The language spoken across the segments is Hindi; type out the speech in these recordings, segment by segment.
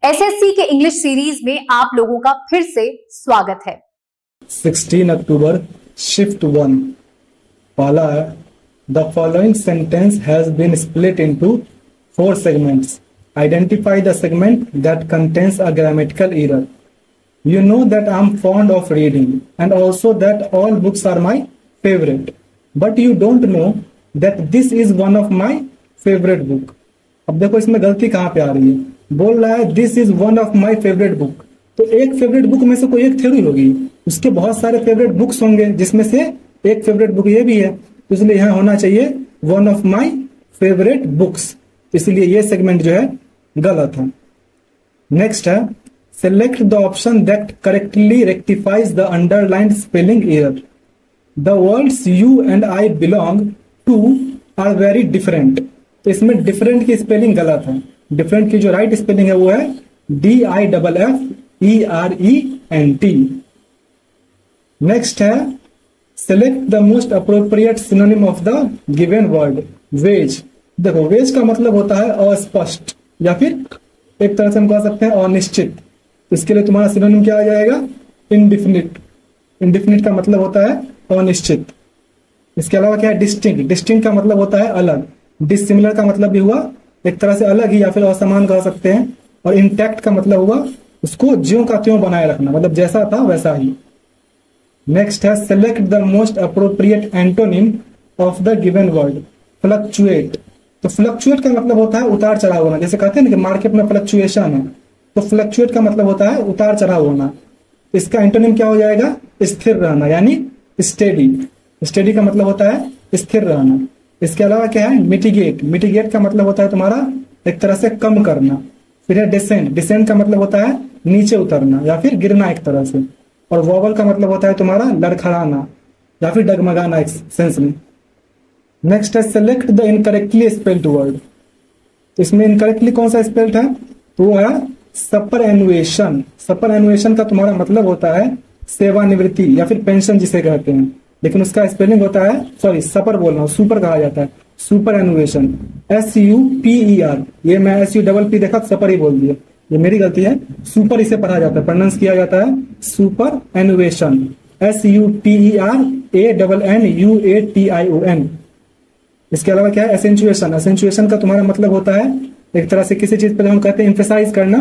एसएससी के इंग्लिश सीरीज में आप लोगों का फिर से स्वागत है। 16 अक्टूबर शिफ्ट 1 पहला है the following sentence has been split into 4 segments. Identify the segment that contains a grammatical error. You know that I am fond of reading and also that all books are my favorite. But you don't know that this is one of my favorite book. अब देखो इसमें गलती कहाँ पे आ रही है। बोल रहा है this is one of my favorite book। तो एक फेवरेट बुक में से कोई एक थ्योरी होगी, उसके बहुत सारे फेवरेट बुक्स होंगे जिसमें से एक फेवरेट बुक ये भी है, तो इसलिए यहाँ होना चाहिए one of my favourite books. इसलिए ये सेगमेंट जो है गलत है। नेक्स्ट है select the option that correctly rectifies the underlined spelling error. The words you and I belong to are very different. तो इसमें different की स्पेलिंग गलत है। different की जो राइट स्पेलिंग है वो है DIFFERENT। नेक्स्ट है select the most appropriate synonym of the given word. Wage. देखो वेज का मतलब होता है अस्पष्ट या फिर एक तरह से हम कह सकते हैं अनिश्चित। इसके लिए तुम्हारा सिनोनिम क्या आ जाएगा? इनडिफिनिट। इनडिफिनिट का मतलब होता है अनिश्चित। इसके अलावा क्या है? डिस्टिंक्ट। डिस्टिंक्ट का मतलब होता है अलग। डिसिमिलर का मतलब भी हुआ एक तरह से अलग ही या फिर असमान कह सकते हैं। और इंटैक्ट का मतलब हुआ उसको ज्यों का त्यों बनाए रखना, मतलब जैसा था वैसा ही। नेक्स्ट है select the most appropriate antonym of the given word. Fluctuate. तो फ्लक्चुएट का मतलब होता है उतार चढ़ाव होना। जैसे कहते हैं ना कि मार्केट में फ्लक्चुएशन है, तो फ्लक्चुएट का मतलब होता है उतार चढ़ाव होना। इसका एंटोनिम क्या हो जाएगा? स्थिर रहना, यानी स्टेडी। स्टेडी का मतलब होता है स्थिर रहना। इसके अलावा क्या है? मिटिगेट। मिटिगेट का मतलब होता है तुम्हारा एक तरह से कम करना। फिर है डिसेंट। डिसेंट का मतलब होता है नीचे उतरना या फिर गिरना एक तरह से। और वॉवल का मतलब होता है तुम्हारा लड़खड़ाना या फिर डगमगाना एक सेंस में। नेक्स्ट है select the incorrectly spelled word. तो इसमें इनकरेक्टली कौन सा स्पेल्ड है? तो वो है सपर एनुएशन। सपर एनुएशन का तुम्हारा मतलब होता है सेवानिवृत्ति या फिर पेंशन जिसे कहते हैं, लेकिन उसका स्पेलिंग होता है, सॉरी सपर बोल रहा हूँ, सुपर कहा जाता है। Superannuation SUPER। ये मैं SUPP देखा सपर ही बोल दिया, ये मेरी गलती है। सुपर इसे पढ़ा जाता है, प्रोनाउंस किया जाता है सुपर एनुएशन। SUPERANNUATION। इसके अलावा क्या है? एसेंचुएशन। एसेंचुएशन का तुम्हारा मतलब होता है एक तरह से किसी चीज पर हम कहते हैं एम्फेसाइज करना,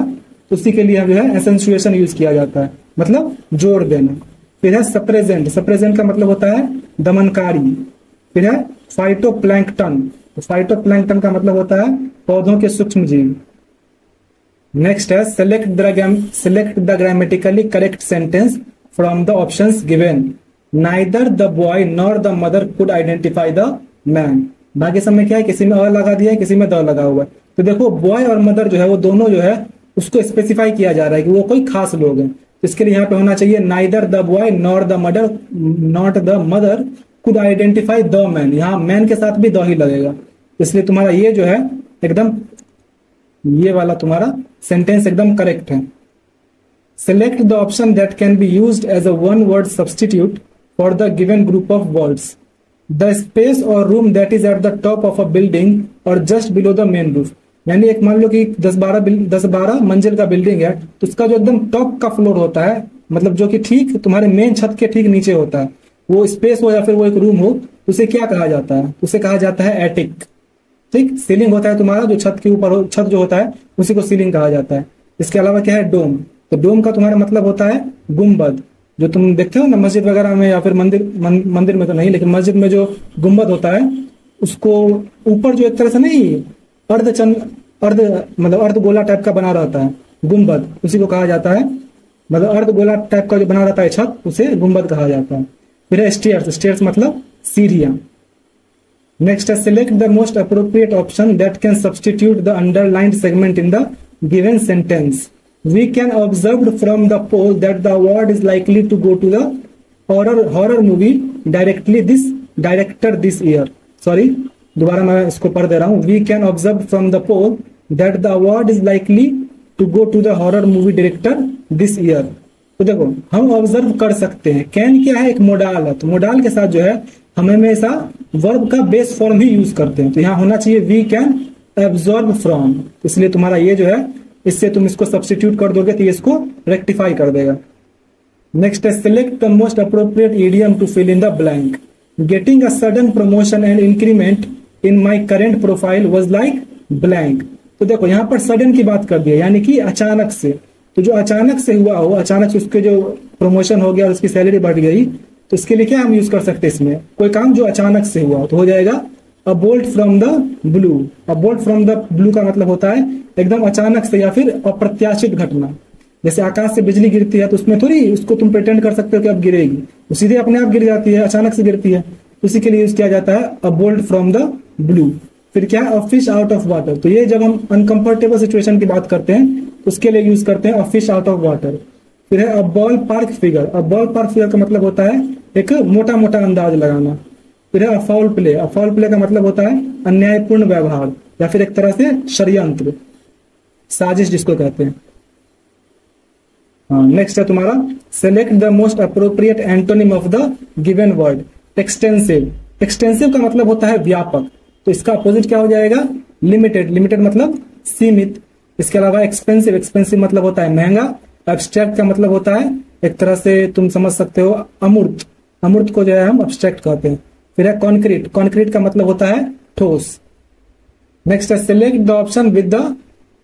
तो उसी के लिए हम जो है एसेंचुएशन यूज किया जाता है, मतलब जोड़ देना। फिर है सप्रेजेंट। सप्रेजेंट का मतलब होता है दमनकारी। फिर है फाइटोप्लैंक्टन। तो फाइटोप्लैंक्टन का मतलब होता है पौधों के सूक्ष्म जीव। नेक्स्ट है select the grammatically correct sentence from the options given. Neither the boy nor the mother could identify the man. बाकी सब में क्या है? किसी में अ लगा दिया है, किसी में द लगा हुआ है। तो देखो बॉय और मदर जो है वो दोनों जो है उसको स्पेसिफाई किया जा रहा है कि वो कोई खास लोग हैं। तो इसके लिए यहाँ पे होना चाहिए neither the boy nor the mother not the mother could identify the man. यहाँ मैन के साथ भी द ही लगेगा, इसलिए तुम्हारा ये जो है एकदम ये वाला तुम्हारा सेंटेंस एकदम करेक्ट है। Select the option that can be used as a one word substitute for the given group of words. The space or room that is at the top of a building or just below the main roof. यानी एक मान लो कि 10-12 मंजिल का बिल्डिंग है, तो उसका जो एकदम टॉप का फ्लोर होता है, मतलब जो कि ठीक तुम्हारे मेन छत के ठीक नीचे होता है, वो स्पेस हो या फिर वो एक रूम हो, उसे क्या कहा जाता है? उसे कहा जाता है एटिक। ठीक। सीलिंग होता है तुम्हारा जो छत के ऊपर हो, छत जो होता है उसी को सीलिंग कहा जाता है। इसके अलावा क्या है? डोम। तो डोम का तुम्हारा मतलब होता है गुम्बद। जो तुम देखते हो ना मस्जिद वगैरह में या फिर मंदिर में तो नहीं, लेकिन मस्जिद में जो गुम्बद होता है उसको ऊपर जो एक तरह से नहीं मतलब अर्ध गोला टाइप का बना रहता है गुम्बद, उसी को कहा जाता है। मतलब अर्ध गोला टाइप का जो बना रहता है छत, उसे गुम्बद कहा जाता है। फिर है स्टेयर्स। स्टेयर्स मतलब सीढ़ियां। नेक्स्ट है select the most appropriate option that can substitute the underlined segment in the given sentence. We can observe from the poll that the award is likely to go to the horror movie director this year. Sorry, दोबारा मैं इसको पढ़ दे रहा हूँ। We can observe from the poll that the award is likely to go to the horror movie director this year. तो देखो हम ऑब्जर्व कर सकते हैं। कैन क्या है? एक मोडाल है, तो मोडाल के साथ जो है हम हमेशा वर्ब का बेस फॉर्म ही यूज करते हैं। तो यहाँ होना चाहिए वी कैन एब्जॉर्ब फ्रॉम, इसलिए तुम्हारा ये जो है इससे तुम इसको सब्स्टिट्यूट कर दोगे तो ये इसको रेक्टिफाई कर देगा। नेक्स्ट है select the most appropriate idiom to fill in the blank. Getting a sudden promotion and increment in my current profile was like blank. तो देखो यहाँ पर सडन की बात कर दिया, यानी कि अचानक से। तो जो अचानक से हुआ हो, अचानक से उसके जो प्रमोशन हो गया और उसकी सैलरी बढ़ गई, तो इसके लिए क्या हम यूज कर सकते हैं इसमें, कोई काम जो अचानक से हुआ तो हो जाएगा अ bolt from the blue. A bolt from the blue का मतलब होता है एकदम अचानक से या फिर अप्रत्याशित घटना। जैसे आकाश से बिजली गिरती है तो उसमें थोड़ी उसको तुम प्रिटेंड कर सकते हो कि अब गिरेगी, वो सीधे अपने आप गिर जाती है, अचानक से गिरती है। उसी के लिए यूज किया जाता है अ बोल्ट फ्रॉम द ब्लू। फिर क्या है a fish out of water. तो ये जब हम अनकंफर्टेबल सिचुएशन की बात करते हैं तो उसके लिए यूज करते हैं a fish out of water. फिर है a ball park figure. A ball park figure का मतलब होता है एक मोटा मोटा अंदाज लगाना। फिर है अ फाउल प्ले। अ फाउल प्ले का मतलब होता है अन्यायपूर्ण व्यवहार या फिर एक तरह से षड्यंत्र, साजिश जिसको कहते हैं। नेक्स्ट है तुम्हारा select the most appropriate antonym of the given word. Extensive. Extensive का मतलब होता है व्यापक, तो इसका अपोजिट क्या हो जाएगा, लिमिटेड। लिमिटेड मतलब सीमित। इसके अलावा एक्सपेंसिव। एक्सपेंसिव मतलब होता है महंगा। एब्स्ट्रैक्ट का मतलब होता है एक तरह से तुम समझ सकते हो अमूर्त। अमूर्त को जो है हम एब्स्ट्रैक्ट कहते हैं। फिर है कॉन्क्रीट। कॉन्क्रीट का मतलब होता है ठोस। नेक्स्ट है select the option with the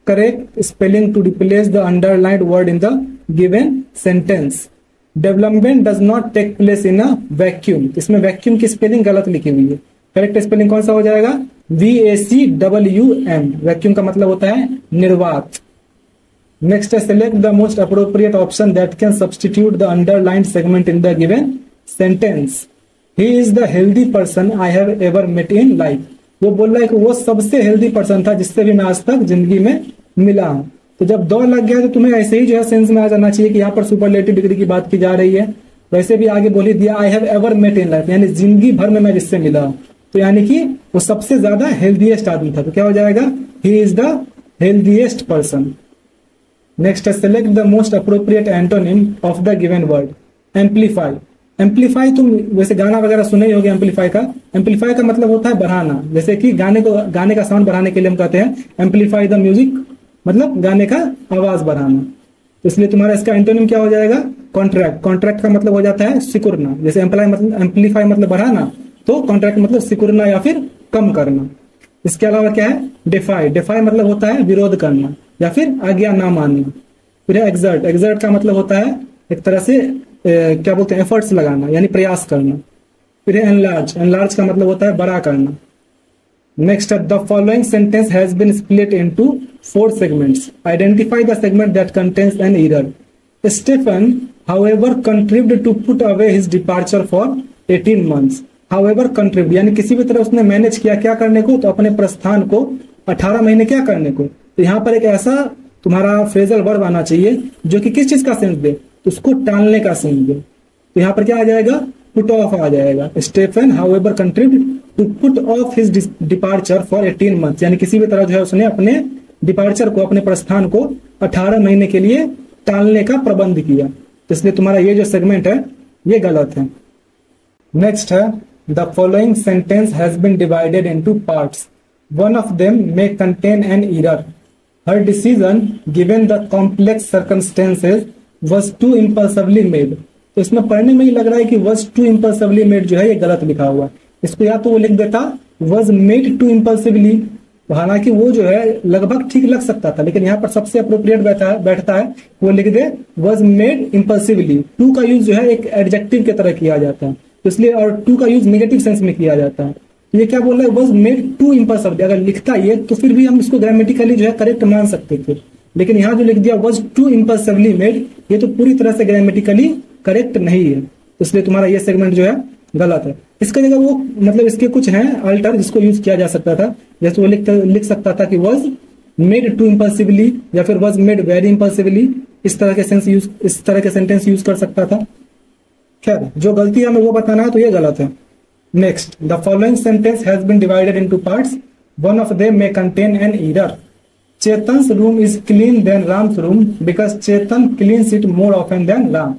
correct spelling to replace the underlined word in the given sentence. Development does not take place in a vacuum. इसमें वैक्यूम की स्पेलिंग गलत लिखी हुई है। करेक्ट स्पेलिंग कौन सा हो जाएगा, VACWM। वैक्यूम का मतलब होता है निर्वात। नेक्स्ट है select the most appropriate option that can substitute the underlined segment in the given sentence. He is the healthy person I have ever met in life. वो बोल रहा है कि वो सबसे हेल्दी पर्सन था जिससे भी मैं आज तक जिंदगी में मिला हूं। तो जब दौड़ लग गया तो तुम्हें ऐसे ही जो है सेंस में आ जाना चाहिए कि यहाँ पर सुपरलेटिव डिग्री की बात की जा रही है। वैसे भी आगे बोल ही दिया I have ever met in life, यानी जिंदगी भर में मैं जिससे मिला हूं। तो यानी कि वो सबसे ज्यादा हेल्दीएस्ट आदमी था। तो क्या हो जाएगा, he is the healthiest person. Next है select the most appropriate antonym of the given word. Amplify. Amplify तुम वैसे गाना वगैरह सुने ही होगे एम्पलीफाई का। एम्पलीफाई का मतलब होता है बढ़ाना। जैसे कि गाने का साउंड बढ़ाने के लिए हम कहते हैं एम्पलीफाई द म्यूजिक, मतलब गाने का आवाज बढ़ाना। तो इसलिए तुम्हारा इसका एंटोनिम क्या हो जाएगा, कॉन्ट्रैक्ट। कॉन्ट्रैक्ट का मतलब हो जाता है सिकुड़ना। जैसे एम्पलीफाई मतलब बढ़ाना, तो कॉन्ट्रैक्ट मतलब सिकुड़ना या फिर कम करना। इसके अलावा क्या है, डिफाई। डिफाई मतलब होता है विरोध करना या फिर आज्ञा ना मानना। फिर है एग्जर्ट। एग्जर्ट का मतलब होता है एक तरह से क्या बोलते हैं, एफर्ट्स लगाना यानी प्रयास करना। फिर है एनलार्ज। एनलार्ज का मतलब होता है बड़ा करना। नेक्स्ट है the following sentence has been split into 4 segments. Identify the segment that contains an error. Stephen however contributed to put away his departure for 18 months. However contribute यानी किसी भी तरह उसने मैनेज किया क्या करने को, तो अपने प्रस्थान को 18 महीने क्या करने को। तो यहाँ पर एक ऐसा तुम्हारा फ्रेजल वर्ब आना चाहिए जो कि किस चीज का सेंस दे, तो उसको टालने का सेंस दे। तो यहाँ पर क्या आ जाएगा, पुट ऑफ आ जाएगा। Stephen however contributed to put off his departure for 18 months, यानी किसी भी तरह जो है उसने अपने डिपार्चर को, अपने प्रस्थान को 18 महीने के लिए टालने का प्रबंध किया। तो इसलिए तुम्हारा ये जो सेगमेंट है ये गलत है। नेक्स्ट है the following sentence has been divided into parts. One of them may contain an error. Her decision given the complex circumstances was too impulsively made। तो इसमें पढ़ने में ही लग रहा है कि was too impulsively made जो है ये गलत लिखा हुआ है। इसको या तो वो लिख देता was made too impulsively, हालांकि वो जो है लगभग ठीक लग सकता था, लेकिन यहाँ पर सबसे अप्रोप्रिएट बैठता है वो लिख दे was made impulsively। टू का यूज जो है एक एडजेक्टिव की तरह किया जाता है, तो इसलिए, और टू का यूज नेगेटिव सेंस में किया जाता है। तो ये क्या बोल रहा है, was made too impulsively। अगर लिखता ये तो फिर भी हम इसको ग्रामेटिकली जो है करेक्ट मान सकते थे, लेकिन यहाँ जो लिख दिया was too impulsively made, ये तो पूरी तरह से ग्रामेटिकली करेक्ट नहीं है। तो इसलिए तुम्हारा ये सेगमेंट जो है गलत है। इसका जगह वो मतलब इसके कुछ हैं अल्टर जिसको यूज किया जा सकता था। जैसे वो लिख सकता था कि was made too impulsively या फिर was made very impulsively। इस तरह के सेंटेंस यूज कर सकता था। खैर, जो गलती हमें वो बताना है, तो ये गलत है। Next, the following sentence has been divided into parts. One of them may contain an error. Chetan's room is clean than Ram's room because Chetan cleans it more often than Ram।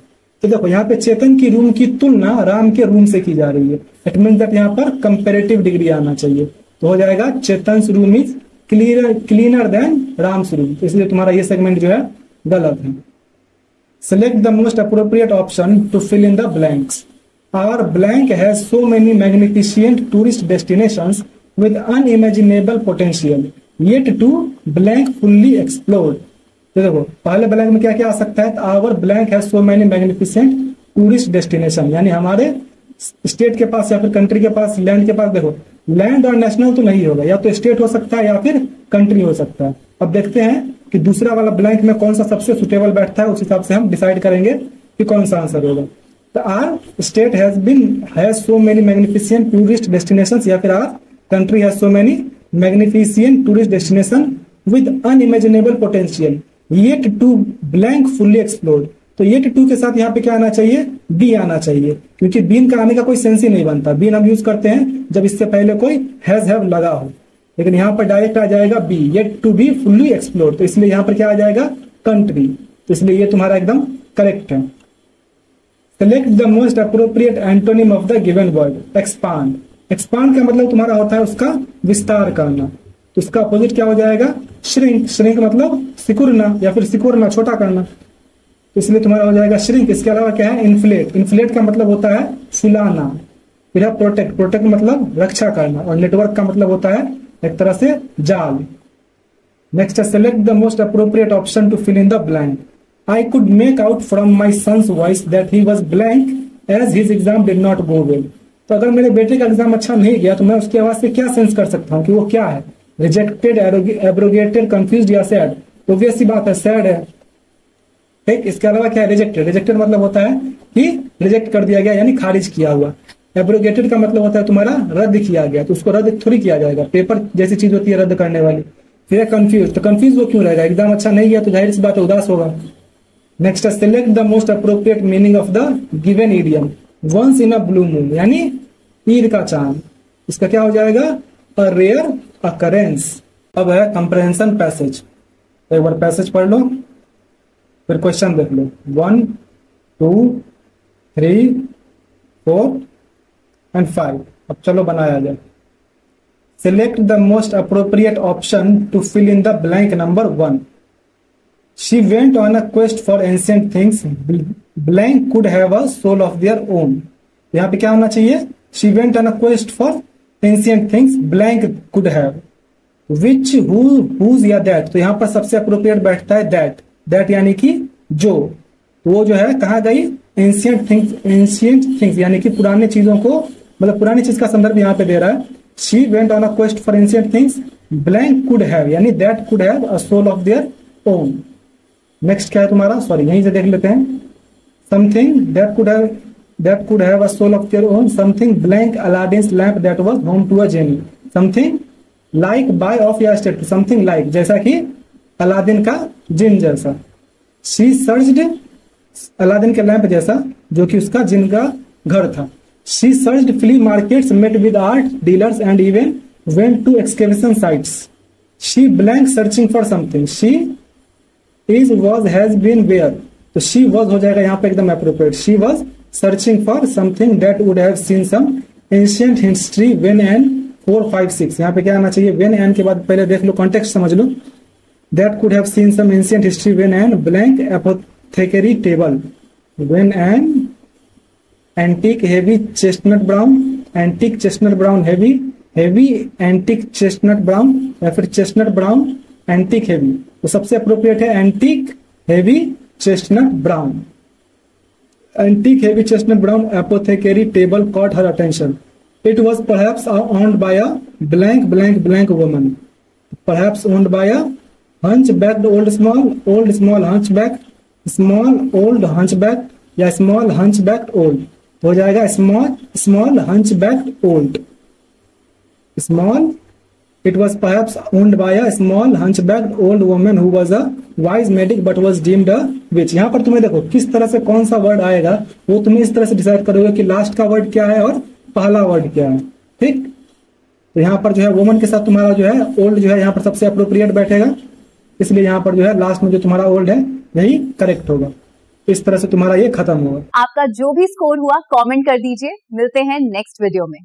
तो देखो यहाँ पे चेतन की रूम की तुलना राम के रूम से की जा रही है। इट मीन्स दैट यहाँ पर कंपेरेटिव डिग्री आना चाहिए। तो हो जाएगा Chetan's room is cleaner than Ram's room, तो इसलिए तुम्हारा ये सेगमेंट जो है गलत है। Select the most appropriate option to fill in the blanks. Our blank has so many magnificent tourist destinations with unimaginable potential yet to blank fully explored। तो देखो पहले ब्लैंक में क्या क्या आ सकता है, आवर ब्लैंक है so many magnificent tourist destination, यानी हमारे स्टेट के पास या फिर कंट्री के पास, लैंड के पास। देखो लैंड और नेशनल तो नहीं होगा, या तो स्टेट हो सकता है या फिर कंट्री हो सकता है। अब देखते हैं कि दूसरा वाला ब्लैंक में कौन सा सबसे सुटेबल बैठता है, उस हिसाब से हम डिसाइड करेंगे कि कौन सा आंसर होगा। तो our state has so many magnificent tourist destination, या फिर our country has so many magnificent tourist destination with unimaginable potential yet to blank fully explored। तो yet to के साथ यहाँ पे क्या आना चाहिए, बी आना चाहिए, क्योंकि बीन का आने का कोई सेंस ही नहीं बनता। बीन हम यूज करते हैं जब इससे पहले कोई हैज हैव लगा हो, लेकिन यहाँ पर डायरेक्ट आ जाएगा B, yet to be fully explored, तो इसलिए यहाँ पर क्या आ जाएगा, कंट्री। तो इसलिए ये तुम्हारा एकदम करेक्ट है। Select the most appropriate antonym of the given word. Expand. Expand का मतलब तुम्हारा होता है उसका विस्तार करना, तो उसका अपोजिट क्या हो जाएगा, श्रिंक। श्रिंक मतलब सिकुड़ना या फिर सिकुड़ना, छोटा करना, तो इसलिए तुम्हारा हो जाएगा श्रिंक। इसके अलावा क्या है, इन्फ्लेट। इन्फ्लेट का मतलब होता है फुलाना। फिर है प्रोटेक्ट। प्रोटेक्ट मतलब रक्षा करना, और नेटवर्क का मतलब होता है एक तरह से जाल। नेक्स्ट है select the most appropriate option to fill in the blank. I could make out from my son's voice that he was blank as his exam did not go well. तो अगर मेरे बेटे का एग्जाम अच्छा नहीं गया तो मैं उसकी आवाज से क्या सेंस कर सकता हूँ कि वो क्या है, रिजेक्टेड, एब्रोगेटेड, कंफ्यूज्ड या सैड। तो ऑब्वियस सी बात है सैड है। ठीक, इसके अलावा क्या है, रिजेक्टेड। रिजेक्टेड मतलब होता है कि रिजेक्ट कर दिया गया, यानी खारिज किया हुआ। एब्रोगेटेड का मतलब होता है तुम्हारा रद्द किया गया, तो उसको रद्द थोड़ी किया जाएगा, पेपर जैसी चीज होती है रद्द करने वाली। फिर कंफ्यूज, तो कंफ्यूज वो क्यों रहेगा, एग्जाम अच्छा नहीं गया तो जाहिर सी बात है उदास होगा। Next select the most appropriate meaning of the given idiom. Once in a blue moon, यानी ईद का चांद, इसका क्या हो जाएगा, अ रेयर अकरेंस। अब है कंप्रहेंशन पैसेज। एक बार पैसेज पढ़ लो, फिर क्वेश्चन देख लो। 1, 2, 3, 4 एंड 5। अब चलो बनाया जाए। Select the most appropriate option to fill in the blank number 1। She went on a quest for ancient things. Blank could have a soul of their own। यहाँ पे क्या होना चाहिए, She went on a quest for ancient things. Blank could have which, who, whose या that। तो यहाँ पर सबसे अप्रोप्रिएट बैठता है that। that यानी कि जो, तो वो जो है कहाँ गई, ancient things। ancient things यानी कि पुराने चीजों को, मतलब पुरानी चीज का संदर्भ यहाँ पे दे रहा है। She went on a quest for ancient things. Blank could have यानी that could have a soul of their own। Next क्या है तुम्हारा, सॉरी यहीं से देख लेते हैं। Something that could have a soul of their own. Something blank Aladdin's lamp that was home to a genie. Something like by of या स्टेट। समथिंग लाइक जैसा कि अलादीन का जिन जैसा। शी सर्च्ड अलादीन के लैंप जैसा, जो कि उसका जिन का घर था। She searched flea markets, met with art dealers and even went to excavation sites. She blank searching for something. She is was has been where, तो शी वॉज हो जाएगा यहाँ पे एकदम appropriate. She was searching for something that would have seen some ancient history when and 4, 5, 6। यहाँ पे क्या आना चाहिए, व्हेन एंड के बाद पहले देख लो, कॉन्टेक्स्ट समझ लो। That could have seen some ancient history when and blank apothecary table. When and antique heavy chestnut brown. Antique chestnut brown heavy, heavy antique chestnut brown, या फिर चेस्टनट ब्राउन एंटीक हेवी। तो सबसे अप्रोप्रिएट है antique heavy chestnut brown. Antique heavy chestnut brown apothecary table caught her attention. It was perhaps owned by a blank blank blank woman. Perhaps owned by a hunchbacked old small hunchback, small old hunchback या small hunchbacked old। तो हो जाएगा small hunchbacked old। Small, it was perhaps owned by a small hunchbacked old woman who was a wise medic but was deemed a witch। यहाँ पर तुम्हें देखो किस तरह से कौन सा वर्ड आएगा, वो तुम्हें इस तरह से डिसाइड करोगे कि लास्ट का वर्ड क्या है और पहला वर्ड क्या है। ठीक, तो यहाँ पर जो है वुमन के साथ तुम्हारा जो है ओल्ड जो है यहाँ पर सबसे अप्रोप्रिएट बैठेगा, इसलिए यहाँ पर जो है लास्ट में जो तुम्हारा ओल्ड है यही करेक्ट होगा। इस तरह से तुम्हारा ये खत्म होगा। आपका जो भी स्कोर हुआ कमेंट कर दीजिए। मिलते हैं नेक्स्ट वीडियो में।